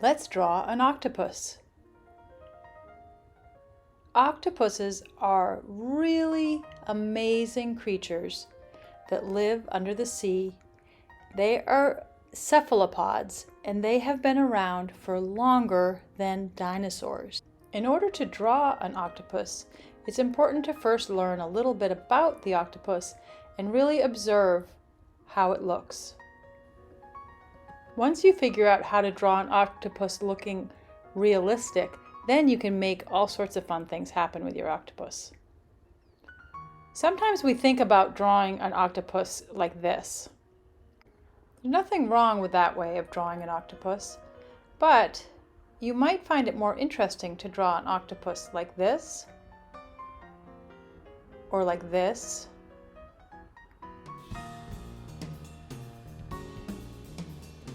Let's draw an octopus. Octopuses are really amazing creatures that live under the sea. They are cephalopods and they have been around for longer than dinosaurs. In order to draw an octopus, it's important to first learn a little bit about the octopus and really observe how it looks. Once you figure out how to draw an octopus looking realistic, then you can make all sorts of fun things happen with your octopus. Sometimes we think about drawing an octopus like this. There's nothing wrong with that way of drawing an octopus, but you might find it more interesting to draw an octopus like this, or like this,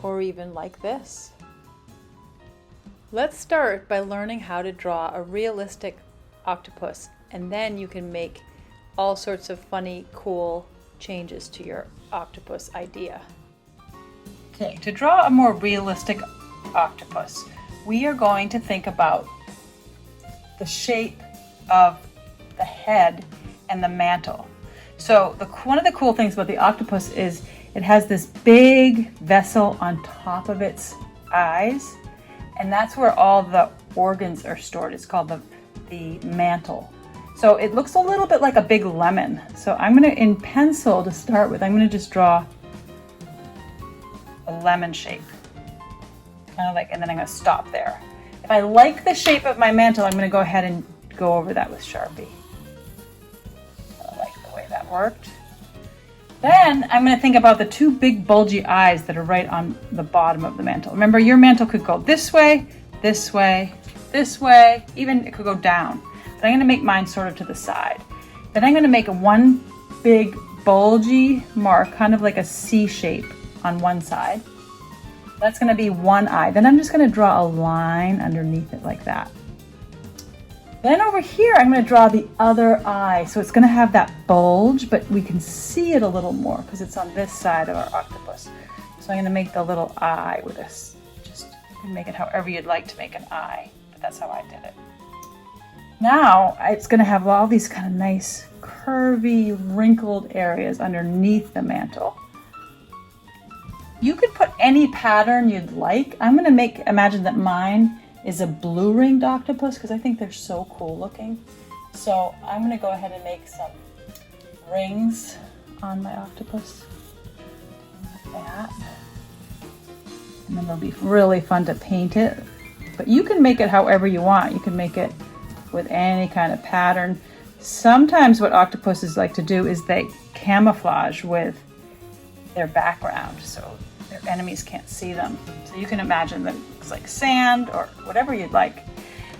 or even like this. Let's start by learning how to draw a realistic octopus, and then you can make all sorts of funny, cool changes to your octopus idea. Okay, to draw a more realistic octopus, we are going to think about the shape of the head and the mantle. So one of the cool things about the octopus is it has this big vessel on top of its eyes, and that's where all the organs are stored. It's called the mantle. So it looks a little bit like a big lemon. So I'm going to, in pencil to start with, I'm going to just draw a lemon shape. Kind of like, and then I'm going to stop there. If I like the shape of my mantle, I'm going to go ahead and go over that with Sharpie. I like the way that worked. Then I'm going to think about the two big bulgy eyes that are right on the bottom of the mantle. Remember, your mantle could go this way, this way, this way, even it could go down. But I'm going to make mine sort of to the side. Then I'm going to make one big bulgy mark, kind of like a C shape on one side. That's going to be one eye. Then I'm just going to draw a line underneath it like that. Then over here, I'm going to draw the other eye. So it's going to have that bulge, but we can see it a little more because it's on this side of our octopus. So I'm going to make the little eye with this. Just you can make it however you'd like to make an eye, but that's how I did it. Now it's going to have all these kind of nice curvy, wrinkled areas underneath the mantle. You could put any pattern you'd like. I'm going to imagine that mine is a blue ringed octopus because I think they're so cool looking. So I'm going to go ahead and make some rings on my octopus like that. And then it'll be really fun to paint it. But you can make it however you want. You can make it with any kind of pattern. Sometimes what octopuses like to do is they camouflage with their background so their enemies can't see them. So you can imagine that it looks like sand or whatever you'd like.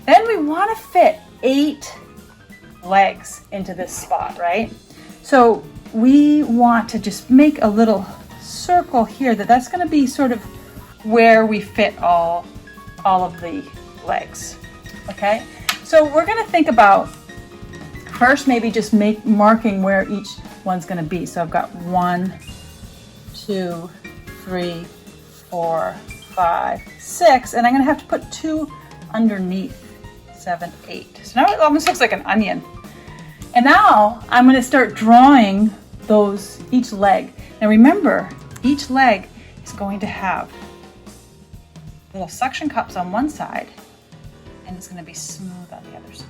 Then we want to fit 8 legs into this spot, right? So we want to just make a little circle here that's going to be sort of where we fit all of the legs, okay? So we're going to think about first maybe just marking where each one's going to be. So I've got 1, 2, 3, 4, 5, 6, and I'm going to have to put 2 underneath, 7, 8. So now it almost looks like an onion. And now I'm going to start drawing each leg. Now remember, each leg is going to have little suction cups on one side, and it's going to be smooth on the other side.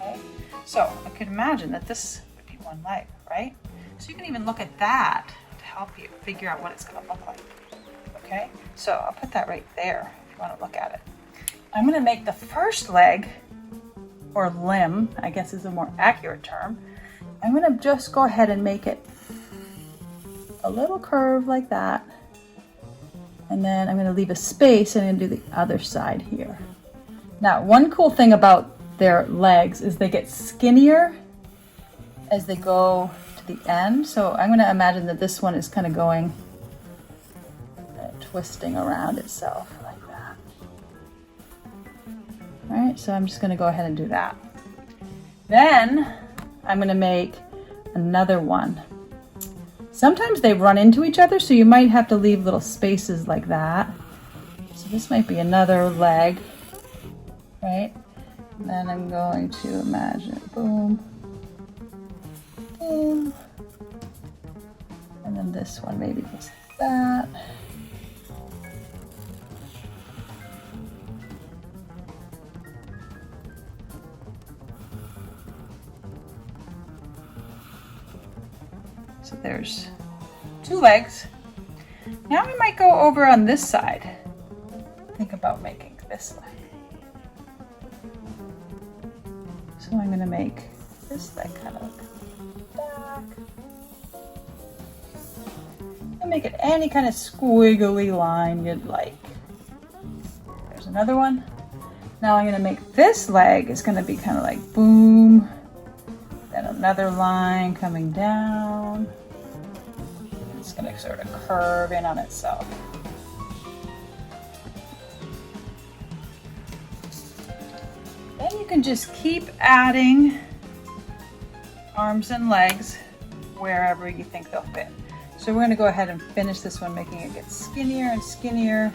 Okay? So I could imagine that this would be one leg, right? So you can even look at that to help you figure out what it's going to look like. Okay? So I'll put that right there if you want to look at it. I'm going to make the first leg, or limb, I guess is a more accurate term. I'm going to just go ahead and make it a little curve like that. And then I'm going to leave a space and I'm going to do the other side here. Now, one cool thing about their legs is they get skinnier as they go to the end. So I'm going to imagine that this one is kind of going, twisting around itself like that. All right, so I'm just going to go ahead and do that. Then I'm going to make another one. Sometimes they run into each other, so you might have to leave little spaces like that. So This might be another leg, right? And then I'm going to imagine, boom, boom. And then this one maybe looks like that. So there's 2 legs. Now we might go over on this side. Think about making this leg. So I'm going to make this leg kind of look back. And make it any kind of squiggly line you'd like. There's another one. Now I'm going to make this leg is going to be kind of like boom. Then another line coming down. It's going to sort of curve in on itself. Then you can just keep adding arms and legs wherever you think they'll fit. So we're going to go ahead and finish this one, making it get skinnier and skinnier,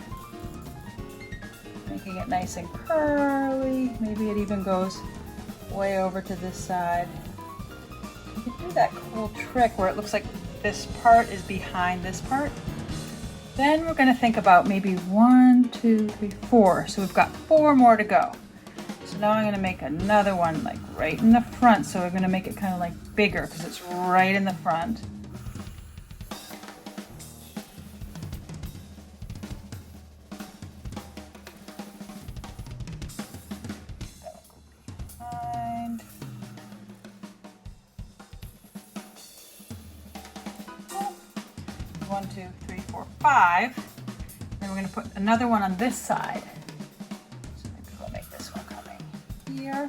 making it nice and curly. Maybe it even goes way over to this side. You can do that cool trick where it looks like this part is behind this part. Then we're going to think about maybe 1, 2, 3, 4. So we've got 4 more to go. So now I'm going to make another one like right in the front. So we're going to make it kind of like bigger because it's right in the front. One, two, three, four, 5. Then we're going to put another one on this side. So maybe we'll make this one coming here.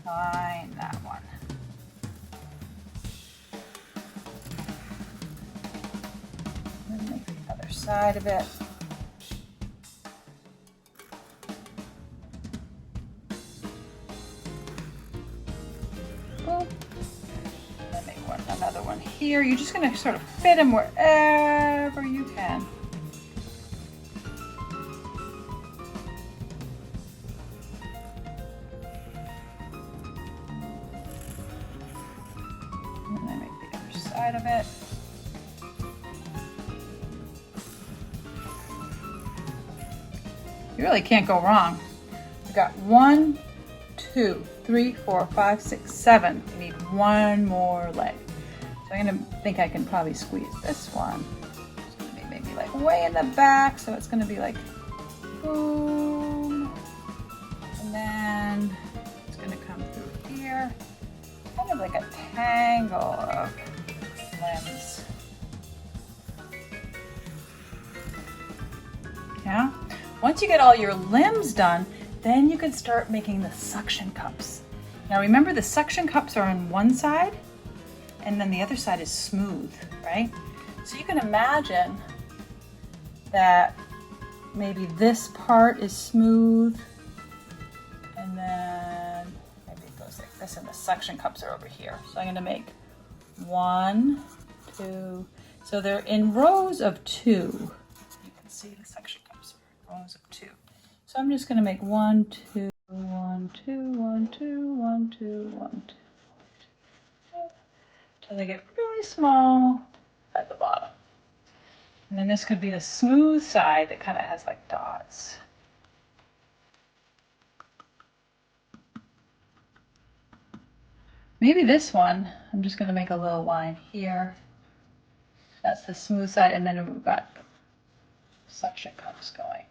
Find that one. And then make the other side of it. Boom. Another one here. You're just going to sort of fit them wherever you can. And then I make the other side of it. You really can't go wrong. We got 1, 2, 3, 4, 5, 6, 7. We need 1 more leg. So I'm going to think I can probably squeeze this one. It's going to be maybe like way in the back, so it's going to be like boom. And then it's going to come through here. Kind of like a tangle of limbs. Yeah? Once you get all your limbs done, then you can start making the suction cups. Now remember, the suction cups are on one side, and then the other side is smooth, right? So you can imagine that maybe this part is smooth, and then maybe it goes like this, and the suction cups are over here. So I'm going to make 1, 2, so they're in rows of 2. You can see the suction cups are in rows of 2. So I'm just going to make 1, 2, 1, 2, 1, 2, 1, 2, 1, 2. So they get really small at the bottom. And then this could be the smooth side that kind of has like dots. Maybe this one, I'm just going to make a little line here. That's the smooth side, and then we've got suction cups going.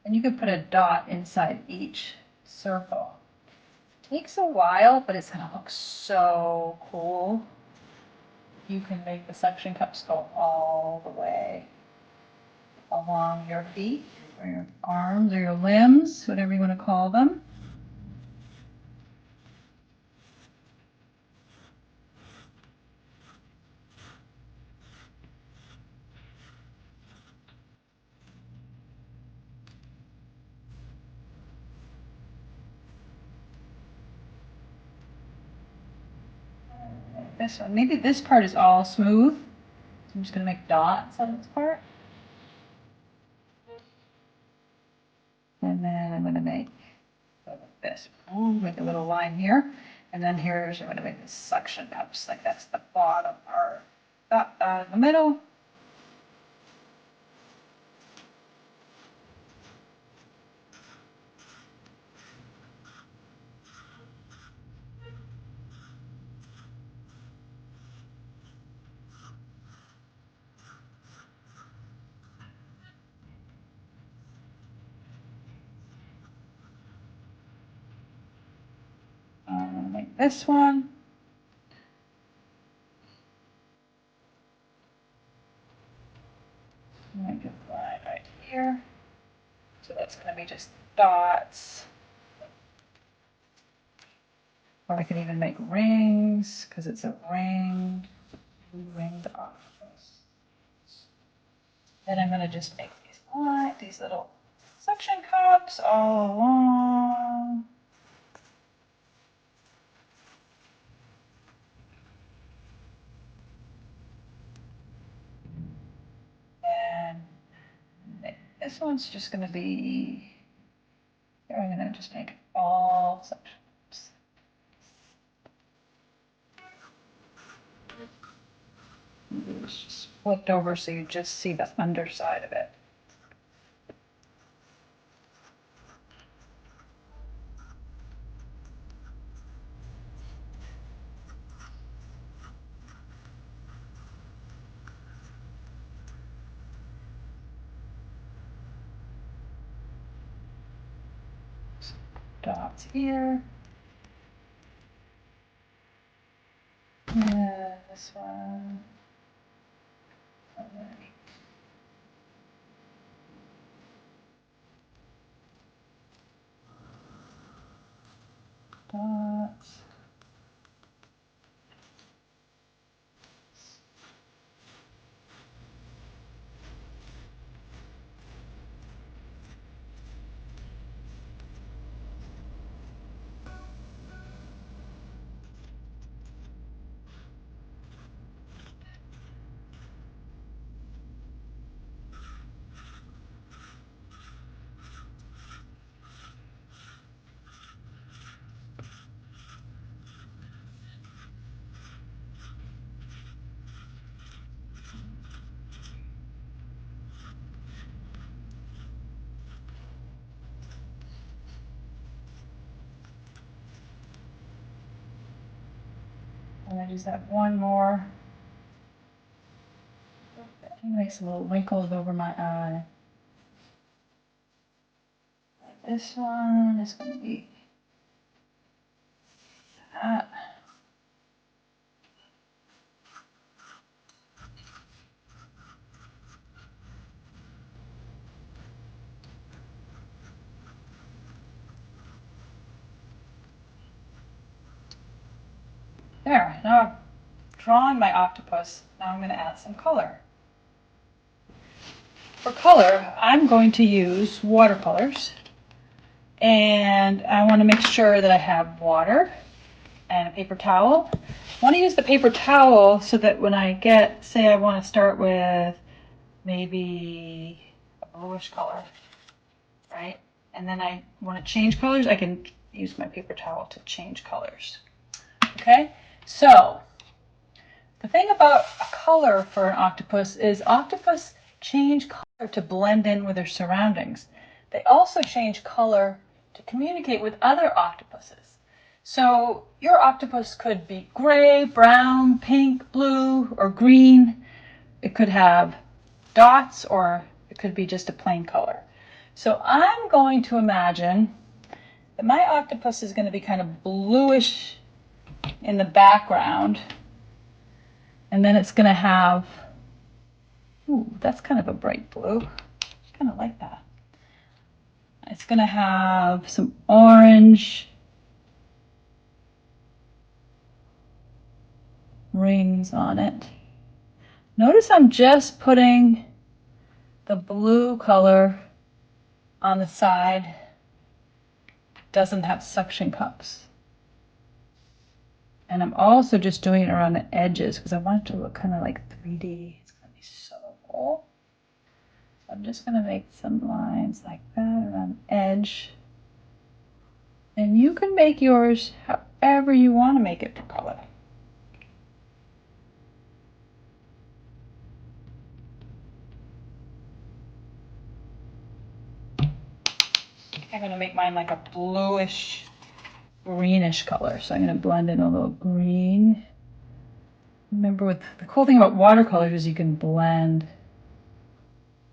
And you can put a dot inside each circle. Takes a while, but it's going to look so cool. You can make the suction cups go all the way along your feet, or your arms, or your limbs, whatever you want to call them. This one, maybe this part is all smooth. So I'm just going to make dots on this part. this. Make a little line here. And then here's, I'm going to make this suction cups, like that's the bottom part. That in the middle. Like this one. Make a line right here. So that's going to be just dots. Or I could even make rings because it's a ring. Ringed octopus. Then I'm going to just make these little suction cups all along. And this one's just going to be, here I'm going to just make all suction cups. It's just flipped over so you just see the underside of it. Dots here. Yeah, this one. Dots. And I just have one more. Make some little wrinkles over my eye. This one is going to be that. There, now I've drawn my octopus. Now I'm going to add some color. For color, I'm going to use watercolors. And I want to make sure that I have water and a paper towel. I want to use the paper towel so that when I get, say I want to start with maybe a bluish color, right? And then I want to change colors, I can use my paper towel to change colors. Okay, so the thing about a color for an octopus is octopus change color to blend in with their surroundings. They also change color to communicate with other octopuses. So your octopus could be gray, brown, pink, blue, or green. It could have dots, or it could be just a plain color. So I'm going to imagine that my octopus is going to be kind of bluish in the background. And then it's going to have, ooh, that's kind of a bright blue. I kind of like that. It's going to have some orange rings on it. Notice I'm just putting the blue color on the side. Doesn't have suction cups. And I'm also just doing it around the edges because I want it to look kind of like 3D. It's going to be so cool. So I'm just going to make some lines like that around the edge. And you can make yours however you want to make it for color. I'm going to make mine like a bluish, greenish color. So I'm going to blend in a little green. Remember, with the cool thing about watercolors is you can blend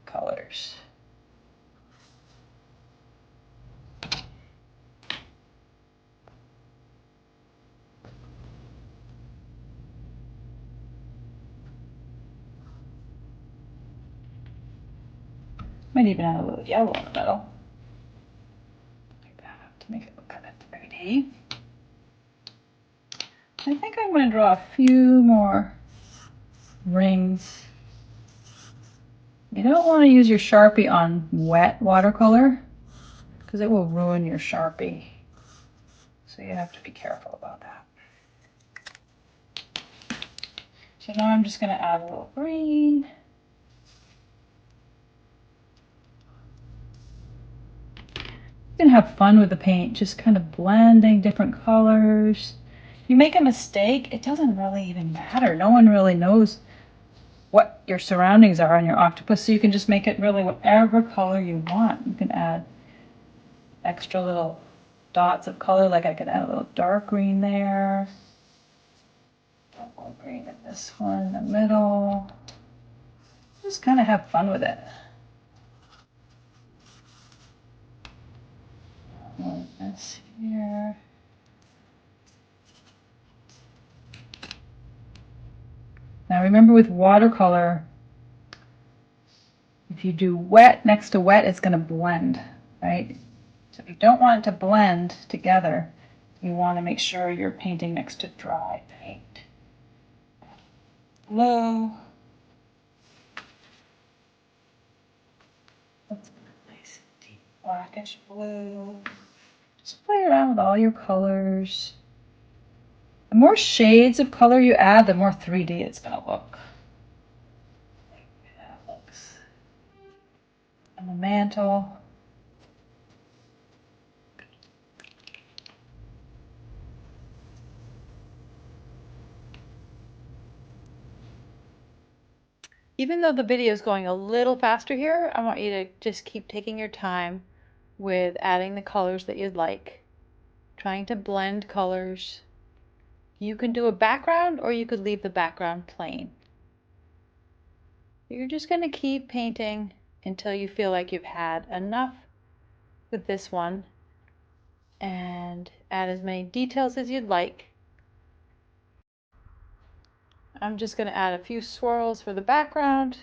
colors. Might even add a little yellow in the middle. Like that to make it look kind of 3D. I think I'm going to draw a few more rings. You don't want to use your Sharpie on wet watercolor because it will ruin your Sharpie. So you have to be careful about that. So now I'm just going to add a little green. You can have fun with the paint, just kind of blending different colors. If you make a mistake, it doesn't really even matter. No one really knows what your surroundings are on your octopus, so you can just make it really whatever color you want. You can add extra little dots of color, like I could add a little dark green there. More green in this one in the middle. Just kind of have fun with it. This here. Now remember, with watercolor, if you do wet next to wet, it's going to blend, right? So if you don't want it to blend together, you want to make sure you're painting next to dry paint. Blue. That's a nice deep blackish blue. Just play around with all your colors. The more shades of color you add, the more 3D it's going to look. That looks. On the mantle. Even though the video is going a little faster here, I want you to just keep taking your time with adding the colors that you'd like, trying to blend colors. You can do a background or you could leave the background plain. You're just going to keep painting until you feel like you've had enough with this one, and add as many details as you'd like. I'm just going to add a few swirls for the background,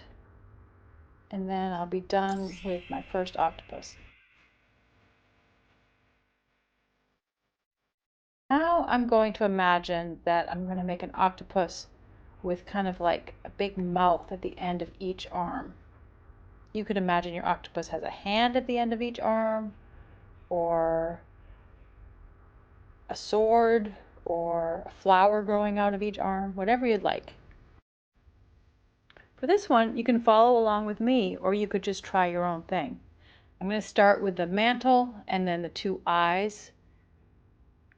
and then I'll be done with my first octopus. Now I'm going to imagine that I'm going to make an octopus with kind of like a big mouth at the end of each arm. You could imagine your octopus has a hand at the end of each arm, or a sword, or a flower growing out of each arm, whatever you'd like. For this one, you can follow along with me, or you could just try your own thing. I'm going to start with the mantle and then the two eyes,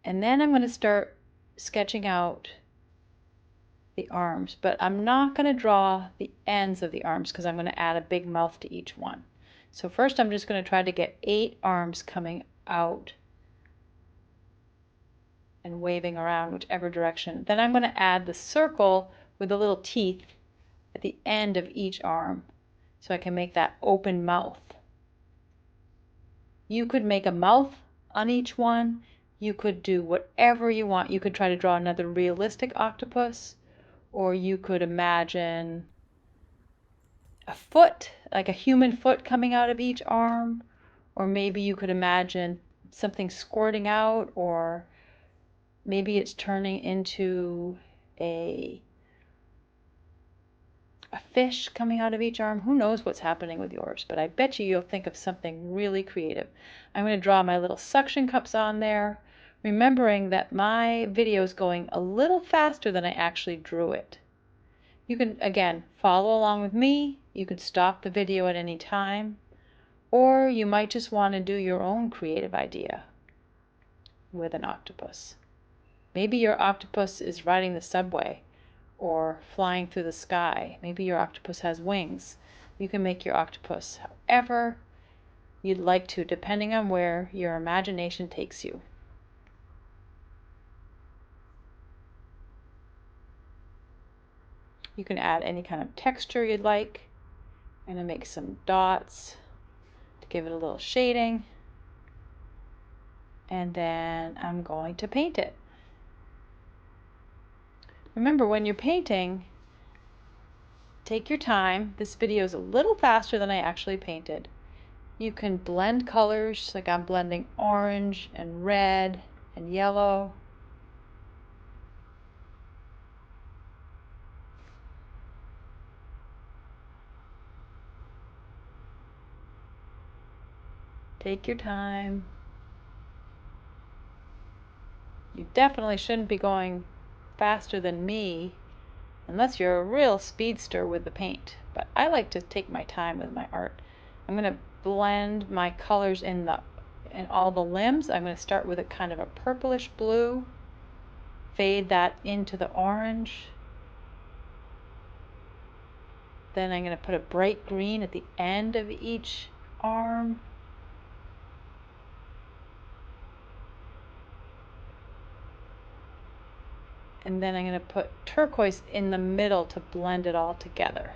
and then I'm going to start sketching out the arms, but I'm not going to draw the ends of the arms because I'm going to add a big mouth to each one. So first I'm just going to try to get 8 arms coming out and waving around whichever direction. Then I'm going to add the circle with the little teeth at the end of each arm so I can make that open mouth. You could make a mouth on each one. You could do whatever you want. You could try to draw another realistic octopus, or you could imagine a foot, like a human foot coming out of each arm, or maybe you could imagine something squirting out, or maybe it's turning into a fish coming out of each arm. Who knows what's happening with yours, but I bet you'll think of something really creative. I'm going to draw my little suction cups on there, remembering that my video is going a little faster than I actually drew it. You can, again, follow along with me. You can stop the video at any time, or you might just want to do your own creative idea. with an octopus. Maybe your octopus is riding the subway or flying through the sky. Maybe your octopus has wings. You can make your octopus however you'd like to, depending on where your imagination takes you. You can add any kind of texture you'd like. I'm going to make some dots to give it a little shading. And then I'm going to paint it. Remember, when you're painting, take your time. This video is a little faster than I actually painted. You can blend colors, like I'm blending orange and red and yellow. Take your time. You definitely shouldn't be going faster than me unless you're a real speedster with the paint. But I like to take my time with my art. I'm going to blend my colors in all the limbs. I'm going to start with a kind of a purplish blue, fade that into the orange. Then I'm going to put a bright green at the end of each arm. And then I'm going to put turquoise in the middle to blend it all together.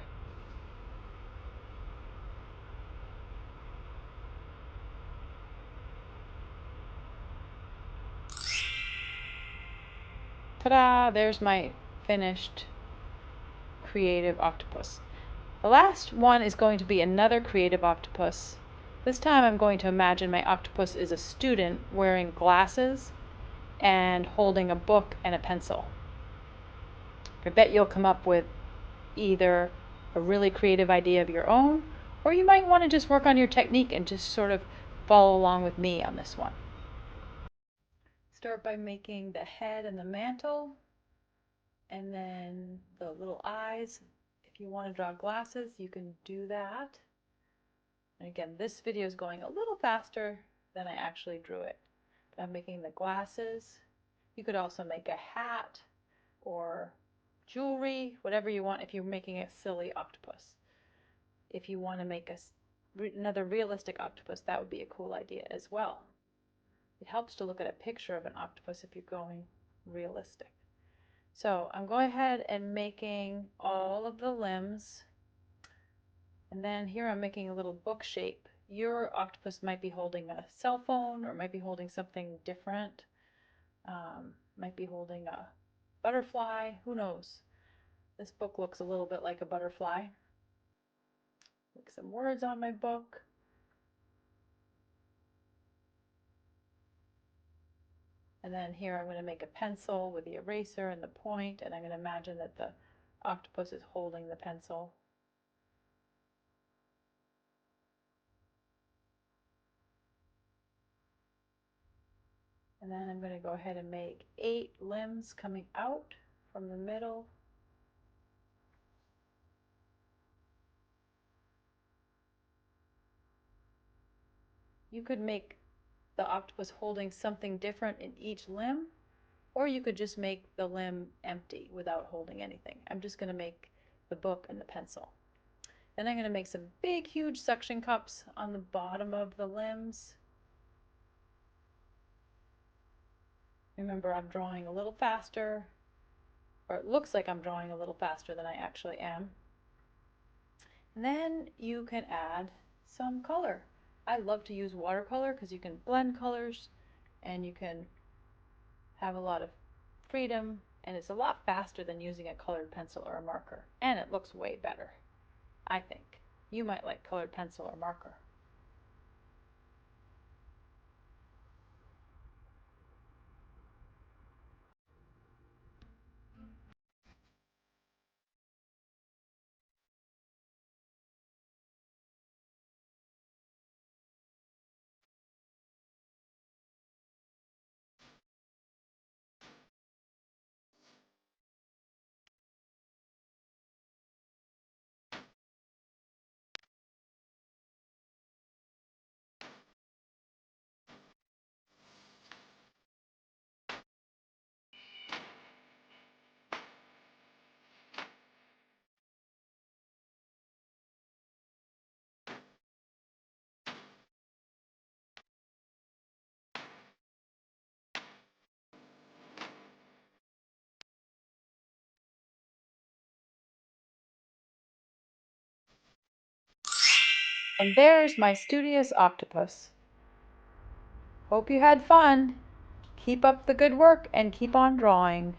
Ta-da! There's my finished creative octopus. The last one is going to be another creative octopus. This time I'm going to imagine my octopus is a student wearing glasses and holding a book and a pencil. I bet you'll come up with either a really creative idea of your own, or you might want to just work on your technique and just sort of follow along with me on this one. Start by making the head and the mantle, and then the little eyes. If you want to draw glasses, you can do that. And again, this video is going a little faster than I actually drew it. But I'm making the glasses. You could also make a hat or jewelry, whatever you want if you're making a silly octopus. If you want to make another realistic octopus, that would be a cool idea as well. It helps to look at a picture of an octopus if you're going realistic. So I'm going ahead and making all of the limbs. And then here I'm making a little book shape. Your octopus might be holding a cell phone, or might be holding something different. Might be holding a butterfly, who knows. This book looks a little bit like a butterfly. Make some words on my book. And then here I'm going to make a pencil with the eraser and the point, and I'm going to imagine that the octopus is holding the pencil. And then I'm going to go ahead and make 8 limbs coming out from the middle. You could make the octopus holding something different in each limb, or you could just make the limb empty without holding anything. I'm just going to make the book and the pencil. Then I'm going to make some big, huge suction cups on the bottom of the limbs. Remember, I'm drawing a little faster, or it looks like I'm drawing a little faster than I actually am. And then you can add some color. I love to use watercolor because you can blend colors and you can have a lot of freedom, and it's a lot faster than using a colored pencil or a marker, and it looks way better, I think. You might like colored pencil or marker. And there's my studious octopus. Hope you had fun. Keep up the good work and keep on drawing.